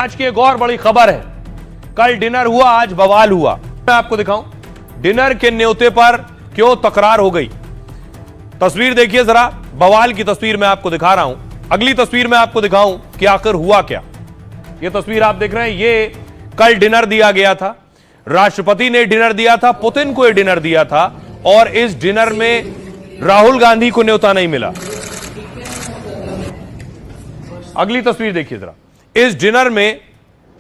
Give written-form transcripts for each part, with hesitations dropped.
आज की एक और बड़ी खबर है। कल डिनर हुआ, आज बवाल हुआ। मैं आपको दिखाऊं डिनर के न्योते पर क्यों तकरार हो गई। तस्वीर देखिए जरा, बवाल की तस्वीर मैं आपको दिखा रहा हूं। अगली तस्वीर में आपको दिखाऊं कि आखिर हुआ क्या। यह तस्वीर आप देख रहे हैं, ये कल डिनर दिया गया था। राष्ट्रपति ने डिनर दिया था, पुतिन को यह डिनर दिया था, और इस डिनर में राहुल गांधी को न्योता नहीं मिला। अगली तस्वीर देखिए जरा, इस डिनर में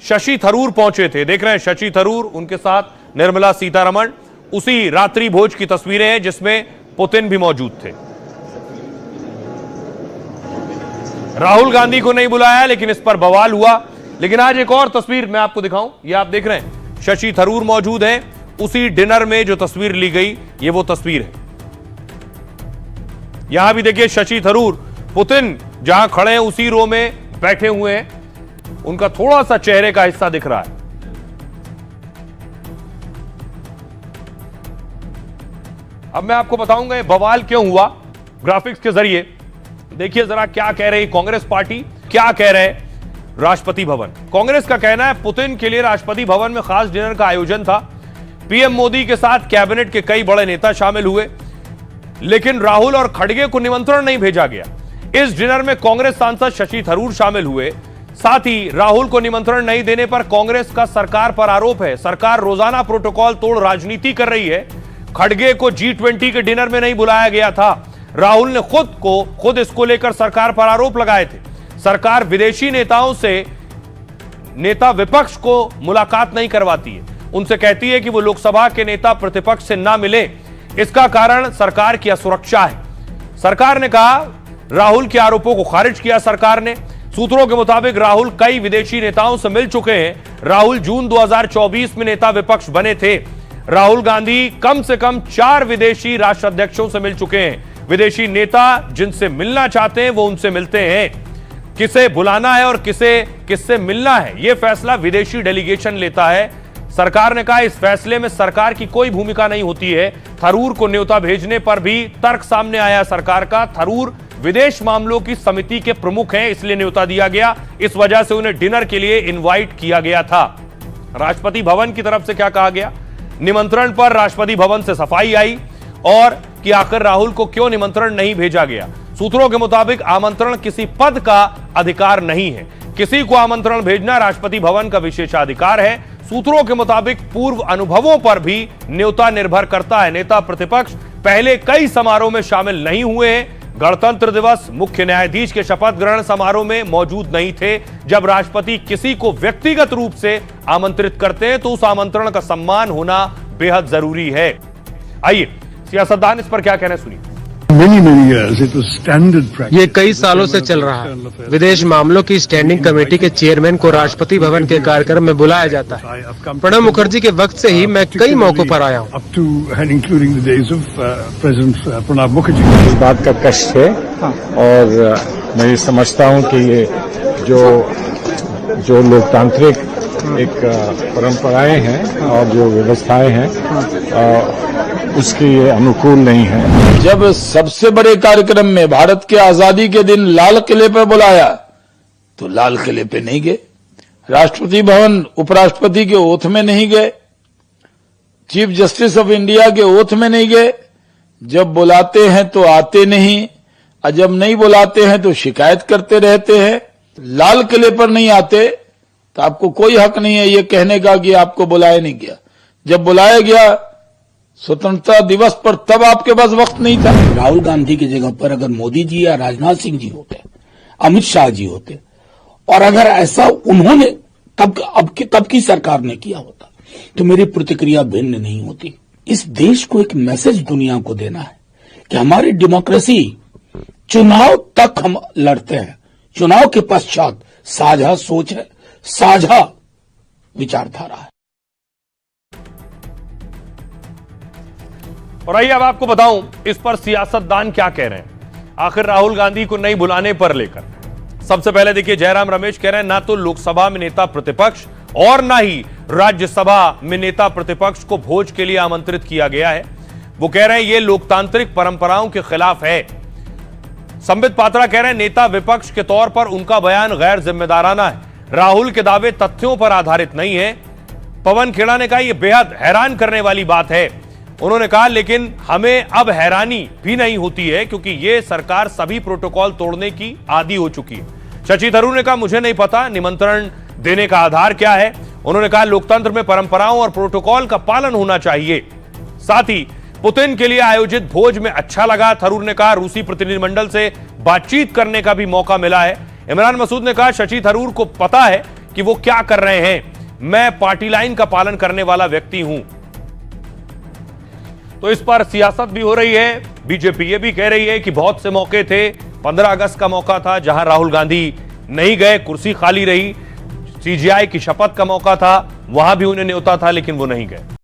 शशि थरूर पहुंचे थे। देख रहे हैं शशि थरूर, उनके साथ निर्मला सीतारमण। उसी रात्रि भोज की तस्वीरें हैं जिसमें पुतिन भी मौजूद थे। राहुल गांधी को नहीं बुलाया, लेकिन इस पर बवाल हुआ। लेकिन आज एक और तस्वीर मैं आपको दिखाऊं, ये आप देख रहे हैं शशि थरूर मौजूद हैं। उसी डिनर में जो तस्वीर ली गई, ये वो तस्वीर है। यहां भी देखिए शशि थरूर, पुतिन जहां खड़े हैं उसी रो में बैठे हुए हैं। उनका थोड़ा सा चेहरे का हिस्सा दिख रहा है। अब मैं आपको बताऊंगा ये बवाल क्यों हुआ ग्राफिक्स के जरिए। देखिए जरा क्या कह रही कांग्रेस पार्टी, क्या कह रहे राष्ट्रपति भवन। कांग्रेस का कहना है पुतिन के लिए राष्ट्रपति भवन में खास डिनर का आयोजन था। पीएम मोदी के साथ कैबिनेट के कई बड़े नेता शामिल हुए, लेकिन राहुल और खड़गे को निमंत्रण नहीं भेजा गया। इस डिनर में कांग्रेस सांसद शशि थरूर शामिल हुए। साथ ही राहुल को निमंत्रण नहीं देने पर कांग्रेस का सरकार पर आरोप है। सरकार रोजाना प्रोटोकॉल तोड़ राजनीति कर रही है। खड़गे को G20 के डिनर में नहीं बुलाया गया था। राहुल ने खुद इसको लेकर सरकार पर आरोप लगाए थे। सरकार विदेशी नेताओं से नेता विपक्ष को मुलाकात नहीं करवाती है। उनसे कहती है कि वो लोकसभा के नेता प्रतिपक्ष से ना मिले। इसका कारण सरकार की असुरक्षा है। सरकार ने कहा, राहुल के आरोपों को खारिज किया सरकार ने। सूत्रों के मुताबिक राहुल कई विदेशी नेताओं से मिल चुके हैं। राहुल जून 2024 में नेता विपक्ष बने थे। राहुल गांधी कम से कम 4 विदेशी राष्ट्राध्यक्षों से मिल चुके हैं। विदेशी नेता जिनसे मिलना चाहते हैं वो उनसे मिलते हैं। किसे बुलाना है और किससे मिलना है, यह फैसला विदेशी डेलीगेशन लेता है। सरकार ने कहा इस फैसले में सरकार की कोई भूमिका नहीं होती है। थरूर को न्योता भेजने पर भी तर्क सामने आया सरकार का। थरूर विदेश मामलों की समिति के प्रमुख हैं, इसलिए न्योता दिया गया। इस वजह से उन्हें डिनर के लिए इनवाइट किया गया था। राष्ट्रपति भवन की तरफ से क्या कहा गया, निमंत्रण पर राष्ट्रपति भवन से सफाई आई और कि आखिर राहुल को क्यों निमंत्रण नहीं भेजा गया। सूत्रों के मुताबिक आमंत्रण किसी पद का अधिकार नहीं है। किसी को आमंत्रण भेजना राष्ट्रपति भवन का विशेषाधिकार है। सूत्रों के मुताबिक पूर्व अनुभवों पर भी न्योता निर्भर करता है। नेता प्रतिपक्ष पहले कई समारोह में शामिल नहीं हुए हैं। गणतंत्र दिवस, मुख्य न्यायाधीश के शपथ ग्रहण समारोह में मौजूद नहीं थे। जब राष्ट्रपति किसी को व्यक्तिगत रूप से आमंत्रित करते हैं तो उस आमंत्रण का सम्मान होना बेहद जरूरी है। आइए सियासतदान इस पर क्या कहना है, सुनिए। ये कई सालों से चल रहा है। विदेश मामलों की स्टैंडिंग कमेटी के चेयरमैन को राष्ट्रपति भवन के कार्यक्रम में बुलाया जाता है। प्रणब मुखर्जी के वक्त से ही मैं कई मौकों पर आया हूँ। इस बात का कष्ट है और मैं ये समझता हूँ कि ये जो लोकतांत्रिक एक परंपराएं हैं और जो व्यवस्थाएं हैं उसके अनुकूल नहीं है। जब सबसे बड़े कार्यक्रम में भारत के आजादी के दिन लाल किले पर बुलाया तो लाल किले पे नहीं गए। राष्ट्रपति भवन उपराष्ट्रपति के ओथ में नहीं गए। चीफ जस्टिस ऑफ इंडिया के ओथ में नहीं गए। जब बुलाते हैं तो आते नहीं, और जब नहीं बुलाते हैं तो शिकायत करते रहते हैं। लाल किले पर नहीं आते तो आपको कोई हक नहीं है ये कहने का कि आपको बुलाया नहीं गया। जब बुलाया गया स्वतंत्रता दिवस पर, तब आपके पास वक्त नहीं था। राहुल गांधी की जगह पर अगर मोदी जी या राजनाथ सिंह जी होते, अमित शाह जी होते, और अगर ऐसा उन्होंने तब की सरकार ने किया होता तो मेरी प्रतिक्रिया भिन्न नहीं होती। इस देश को एक मैसेज दुनिया को देना है कि हमारी डेमोक्रेसी चुनाव तक हम लड़ते हैं, चुनाव के पश्चात साझा सोच है, साझा विचारधारा है। और आइए अब आपको बताऊं इस पर सियासतदान क्या कह रहे हैं। आखिर राहुल गांधी को नहीं बुलाने पर लेकर सबसे पहले देखिए जयराम रमेश कह रहे हैं ना तो लोकसभा में नेता प्रतिपक्ष और ना ही राज्यसभा में नेता प्रतिपक्ष को भोज के लिए आमंत्रित किया गया है। वो कह रहे हैं ये लोकतांत्रिक परंपराओं के खिलाफ है। संबित पात्रा कह रहे हैं नेता विपक्ष के तौर पर उनका बयान गैर जिम्मेदाराना है। राहुल के दावे तथ्यों पर आधारित नहीं है। पवन खेड़ा ने कहा यह बेहद हैरान करने वाली बात है। उन्होंने कहा लेकिन हमें अब हैरानी भी नहीं होती है क्योंकि यह सरकार सभी प्रोटोकॉल तोड़ने की आदी हो चुकी है। शशि थरूर ने कहा मुझे नहीं पता निमंत्रण देने का आधार क्या है। उन्होंने कहा लोकतंत्र में परंपराओं और प्रोटोकॉल का पालन होना चाहिए। साथ ही पुतिन के लिए आयोजित भोज में अच्छा लगा। थरूर ने कहा रूसी प्रतिनिधिमंडल से बातचीत करने का भी मौका मिला है। इमरान मसूद ने कहा शशि थरूर को पता है कि वो क्या कर रहे हैं। मैं पार्टी लाइन का पालन करने वाला व्यक्ति हूं। तो इस पर सियासत भी हो रही है। बीजेपी ये भी कह रही है कि बहुत से मौके थे। 15 अगस्त का मौका था जहां राहुल गांधी नहीं गए, कुर्सी खाली रही। सीजीआई की शपथ का मौका था, वहां भी उन्हें न्योता था लेकिन वो नहीं गए।